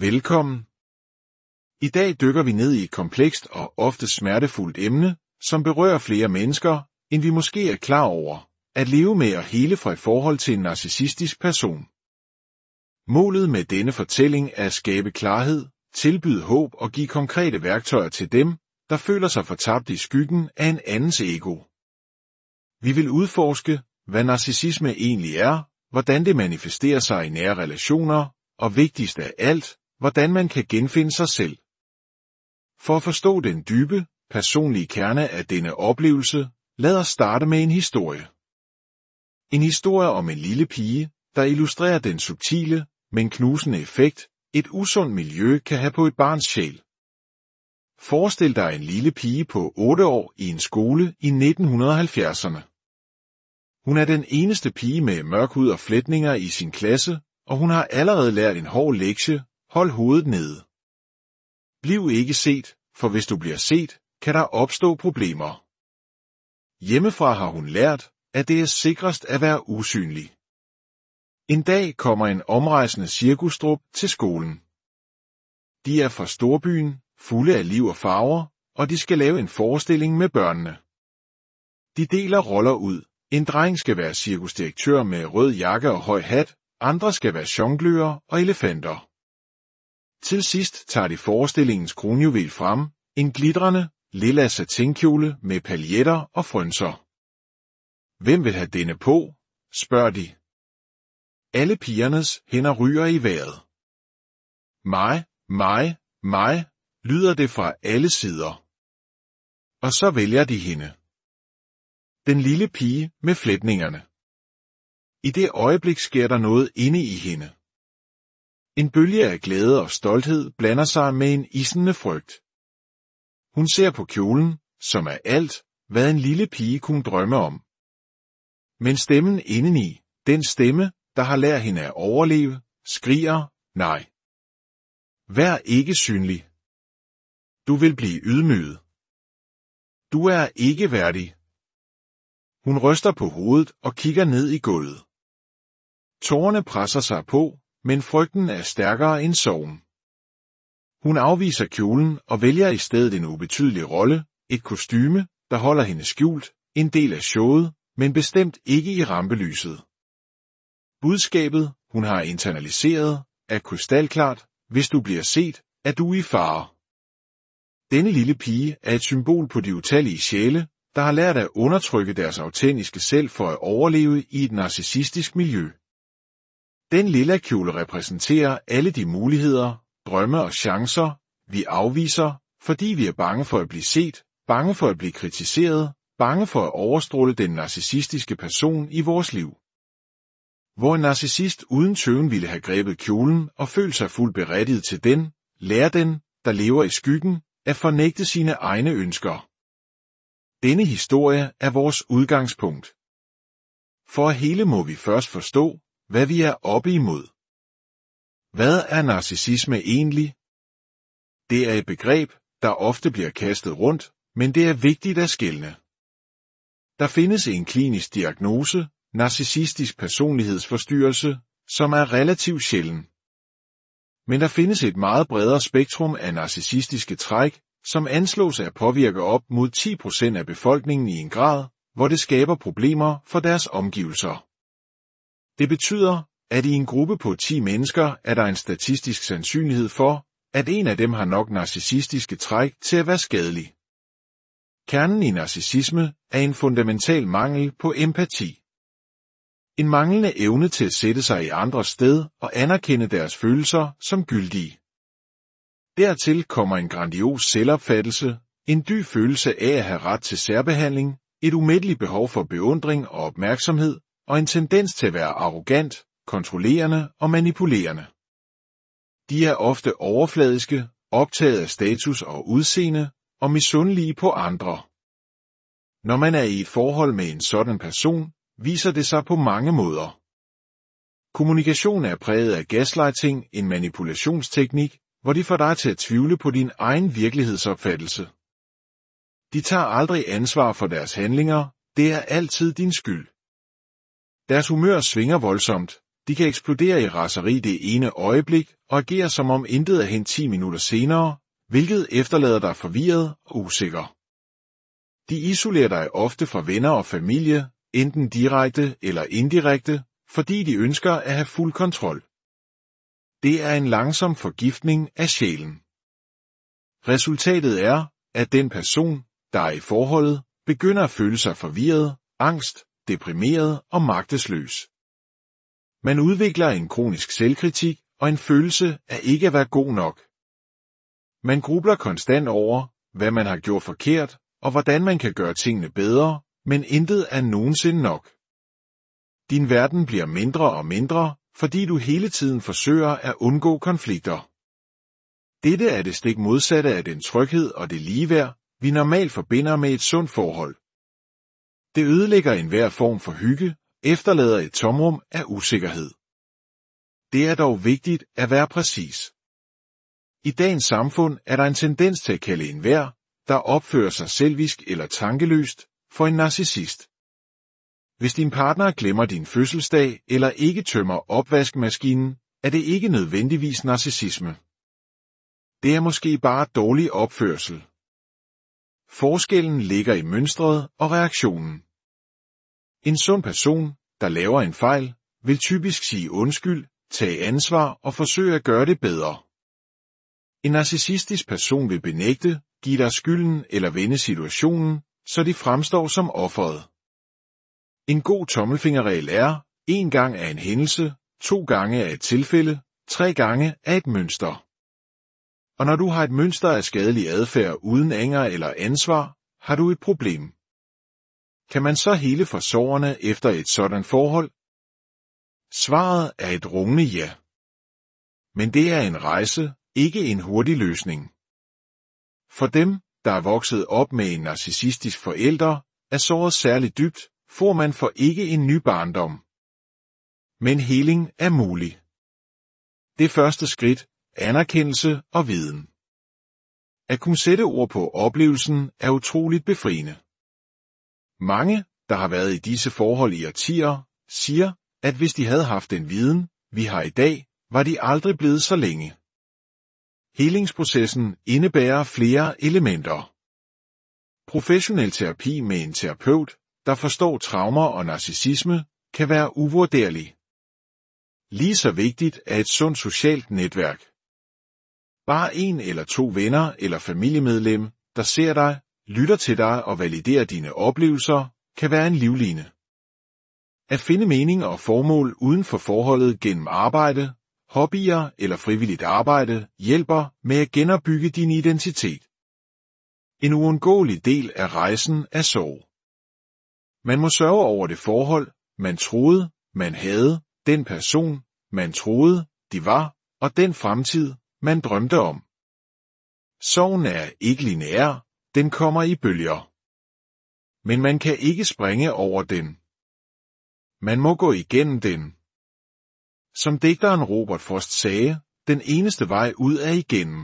Velkommen. I dag dykker vi ned i et komplekst og ofte smertefuldt emne, som berører flere mennesker, end vi måske er klar over, at leve med og hele fra et forhold til en narcissistisk person. Målet med denne fortælling er at skabe klarhed, tilbyde håb og give konkrete værktøjer til dem, der føler sig fortabt i skyggen af en andens ego. Vi vil udforske, hvad narcissisme egentlig er, hvordan det manifesterer sig i nære relationer, og vigtigst af alt, hvordan man kan genfinde sig selv. For at forstå den dybe, personlige kerne af denne oplevelse, lad os starte med en historie. En historie om en lille pige, der illustrerer den subtile, men knusende effekt, et usundt miljø kan have på et barns sjæl. Forestil dig en lille pige på 8 år i en skole i 1970'erne. Hun er den eneste pige med mørk hud og flætninger i sin klasse, og hun har allerede lært en hård lektie: hold hovedet nede. Bliv ikke set, for hvis du bliver set, kan der opstå problemer. Hjemmefra har hun lært, at det er sikrest at være usynlig. En dag kommer en omrejsende cirkusdrup til skolen. De er fra storbyen, fulde af liv og farver, og de skal lave en forestilling med børnene. De deler roller ud. En dreng skal være cirkusdirektør med rød jakke og høj hat, andre skal være jonglører og elefanter. Til sidst tager de forestillingens kronjuvel frem, en glitrende, lilla satinkjole med paljetter og frynser. Hvem vil have denne på? Spørger de. Alle pigernes hænder ryger i vejret. Mig, lyder det fra alle sider. Og så vælger de hende. Den lille pige med flætningerne. I det øjeblik sker der noget inde i hende. En bølge af glæde og stolthed blander sig med en isnende frygt. Hun ser på kjolen, som er alt, hvad en lille pige kunne drømme om. Men stemmen indeni, den stemme, der har lært hende at overleve, skriger: nej. Vær ikke synlig. Du vil blive ydmyget. Du er ikke værdig. Hun ryster på hovedet og kigger ned i gulvet. Tårerne presser sig på, men frygten er stærkere end sorgen. Hun afviser kjolen og vælger i stedet en ubetydelig rolle, et kostume, der holder hende skjult, en del af showet, men bestemt ikke i rampelyset. Budskabet, hun har internaliseret, er krystalklart: hvis du bliver set, er du i fare. Denne lille pige er et symbol på de utallige sjæle, der har lært at undertrykke deres autentiske selv for at overleve i et narcissistisk miljø. Den lilla kjole repræsenterer alle de muligheder, drømme og chancer, vi afviser, fordi vi er bange for at blive set, bange for at blive kritiseret, bange for at overstråle den narcissistiske person i vores liv. Hvor en narcissist uden tøven ville have grebet kjolen og følt sig fuldt berettiget til den, lærer den, der lever i skyggen, at fornægte sine egne ønsker. Denne historie er vores udgangspunkt. For at hele må vi først forstå, hvad vi er oppe imod. Hvad er narcissisme egentlig? Det er et begreb, der ofte bliver kastet rundt, men det er vigtigt at skelne. Der findes en klinisk diagnose, narcissistisk personlighedsforstyrrelse, som er relativt sjælden. Men der findes et meget bredere spektrum af narcissistiske træk, som anslås at påvirke op mod 10% af befolkningen i en grad, hvor det skaber problemer for deres omgivelser. Det betyder, at i en gruppe på 10 mennesker er der en statistisk sandsynlighed for, at en af dem har nok narcissistiske træk til at være skadelig. Kernen i narcissisme er en fundamental mangel på empati. En manglende evne til at sætte sig i andres sted og anerkende deres følelser som gyldige. Dertil kommer en grandios selvopfattelse, en dyb følelse af at have ret til særbehandling, et umætteligt behov for beundring og opmærksomhed, og en tendens til at være arrogant, kontrollerende og manipulerende. De er ofte overfladiske, optaget af status og udseende, og misundelige på andre. Når man er i et forhold med en sådan person, viser det sig på mange måder. Kommunikation er præget af gaslighting, en manipulationsteknik, hvor de får dig til at tvivle på din egen virkelighedsopfattelse. De tager aldrig ansvar for deres handlinger, det er altid din skyld. Deres humør svinger voldsomt, De kan eksplodere i raseri det ene øjeblik og agere som om intet er hændt 10 minutter senere, hvilket efterlader dig forvirret og usikker. De isolerer dig ofte fra venner og familie, enten direkte eller indirekte, fordi de ønsker at have fuld kontrol. Det er en langsom forgiftning af sjælen. Resultatet er, at den person, der er i forholdet, begynder at føle sig forvirret, angst, deprimeret og magtesløs. Man udvikler en kronisk selvkritik og en følelse af ikke at være god nok. Man grubler konstant over, hvad man har gjort forkert, og hvordan man kan gøre tingene bedre, men intet er nogensinde nok. Din verden bliver mindre og mindre, fordi du hele tiden forsøger at undgå konflikter. Dette er det stik modsatte af den tryghed og det ligeværd, vi normalt forbinder med et sundt forhold. Det ødelægger enhver form for hygge, efterlader et tomrum af usikkerhed. Det er dog vigtigt at være præcis. I dagens samfund er der en tendens til at kalde enhver, der opfører sig selvisk eller tankeløst, for en narcissist. Hvis din partner glemmer din fødselsdag eller ikke tømmer opvaskemaskinen, er det ikke nødvendigvis narcissisme. Det er måske bare dårlig opførsel. Forskellen ligger i mønstret og reaktionen. En sund person, der laver en fejl, vil typisk sige undskyld, tage ansvar og forsøge at gøre det bedre. En narcissistisk person vil benægte, give dig skylden eller vende situationen, så de fremstår som offeret. En god tommelfingerregel er, 1 gang er en hændelse, 2 gange er et tilfælde, 3 gange er et mønster. Og når du har et mønster af skadelig adfærd uden anger eller ansvar, har du et problem. Kan man så hele for sårene efter et sådan forhold? Svaret er et rungende ja. Men det er en rejse, ikke en hurtig løsning. For dem, der er vokset op med en narcissistisk forælder, er såret særligt dybt, får man for ikke en ny barndom. Men heling er mulig. Det første skridt, anerkendelse og viden. At kunne sætte ord på oplevelsen er utroligt befriende. Mange, der har været i disse forhold i årtier, siger, at hvis de havde haft den viden, vi har i dag, var de aldrig blevet så længe. Helingsprocessen indebærer flere elementer. Professionel terapi med en terapeut, der forstår traumer og narcissisme, kan være uvurderlig. Lige så vigtigt er et sundt socialt netværk. Bare 1 eller 2 venner eller familiemedlem, der ser dig, lytter til dig og validerer dine oplevelser, kan være en livline. At finde mening og formål uden for forholdet gennem arbejde, hobbyer eller frivilligt arbejde hjælper med at genopbygge din identitet. En uundgåelig del af rejsen er sorg. Man må sørge over det forhold, man troede, man havde, den person, man troede, de var, og den fremtid, man drømte om. Sorgen er ikke lineær, den kommer i bølger. Men man kan ikke springe over den. Man må gå igennem den. Som digteren Robert Frost sagde, den eneste vej ud er igennem.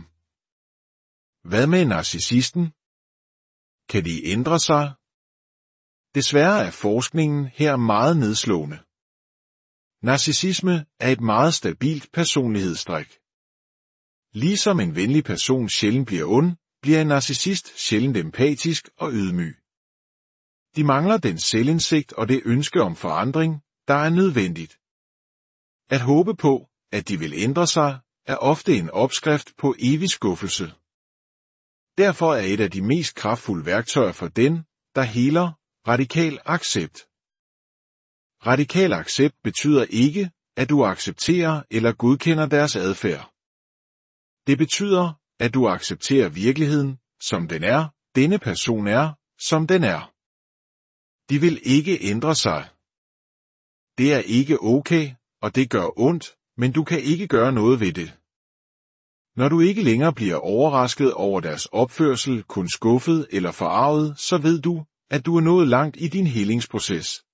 Hvad med narcissisten? Kan de ændre sig? Desværre er forskningen her meget nedslående. Narcissisme er et meget stabilt personlighedstræk. Ligesom en venlig person sjældent bliver ond, bliver en narcissist sjældent empatisk og ydmyg. De mangler den selvindsigt og det ønske om forandring, der er nødvendigt. At håbe på, at de vil ændre sig, er ofte en opskrift på evig skuffelse. Derfor er et af de mest kraftfulde værktøjer for den, der heler, radikal accept. Radikal accept betyder ikke, at du accepterer eller godkender deres adfærd. Det betyder, at du accepterer virkeligheden, som den er, denne person er, som den er. De vil ikke ændre sig. Det er ikke okay, og det gør ondt, men du kan ikke gøre noget ved det. Når du ikke længere bliver overrasket over deres opførsel, kun skuffet eller forarvet, så ved du, at du er nået langt i din helingsproces.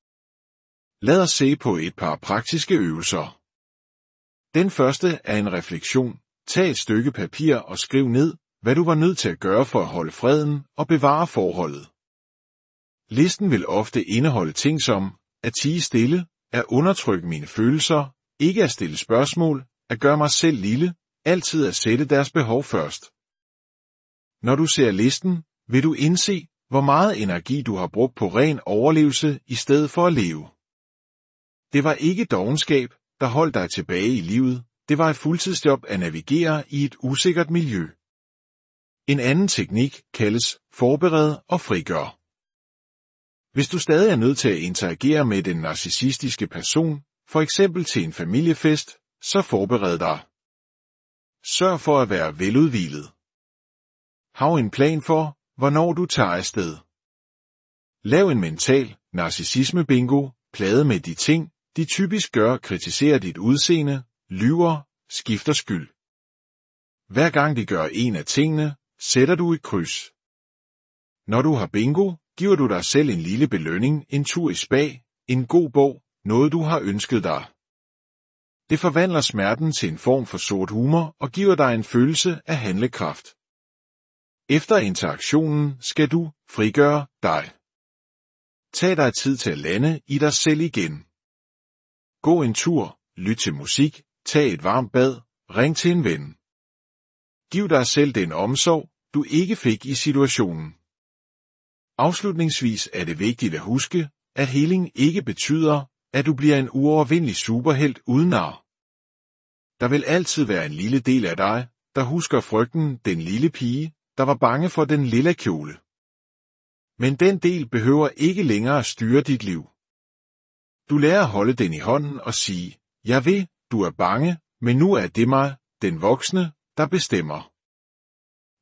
Lad os se på et par praktiske øvelser. Den første er en refleksion. Tag et stykke papir og skriv ned, hvad du var nødt til at gøre for at holde freden og bevare forholdet. Listen vil ofte indeholde ting som, at tie stille, at undertrykke mine følelser, ikke at stille spørgsmål, at gøre mig selv lille, altid at sætte deres behov først. Når du ser listen, vil du indse, hvor meget energi du har brugt på ren overlevelse i stedet for at leve. Det var ikke dovenskab, der holdt dig tilbage i livet, det var et fuldtidsjob at navigere i et usikkert miljø. En anden teknik kaldes forbered og frigør. Hvis du stadig er nødt til at interagere med den narcissistiske person, for eksempel til en familiefest, så forbered dig. Sørg for at være veludhvilet. Hav en plan for, hvornår du tager afsted. Lav en mental narcissisme-bingo, plade med de ting, de typisk gør, kritiserer dit udseende, lyver, skifter skyld. Hver gang de gør en af tingene, sætter du et kryds. Når du har bingo, giver du dig selv en lille belønning, en tur i spa, en god bog, noget du har ønsket dig. Det forvandler smerten til en form for sort humor og giver dig en følelse af handlekraft. Efter interaktionen skal du frigøre dig. Tag dig tid til at lande i dig selv igen. Gå en tur, lyt til musik, tag et varmt bad, ring til en ven. Giv dig selv den omsorg, du ikke fik i situationen. Afslutningsvis er det vigtigt at huske, at healing ikke betyder, at du bliver en uovervindelig superhelt uden ar. Der vil altid være en lille del af dig, der husker frygten, den lille pige, der var bange for den lille kjole. Men den del behøver ikke længere at styre dit liv. Du lærer at holde den i hånden og sige, jeg ved, du er bange, men nu er det mig, den voksne, der bestemmer.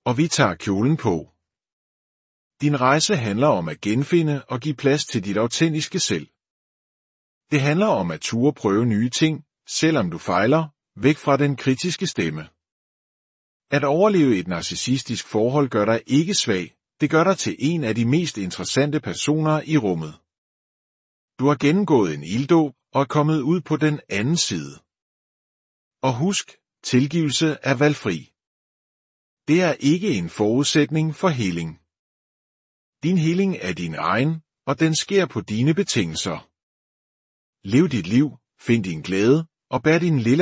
Og vi tager kjolen på. Din rejse handler om at genfinde og give plads til dit autentiske selv. Det handler om at turde prøve nye ting, selvom du fejler, væk fra den kritiske stemme. At overleve et narcissistisk forhold gør dig ikke svag, det gør dig til en af de mest interessante personer i rummet. Du har gennemgået en ilddåb og er kommet ud på den anden side. Og husk, tilgivelse er valgfri. Det er ikke en forudsætning for healing. Din healing er din egen, og den sker på dine betingelser. Lev dit liv, find din glæde, og bær din lille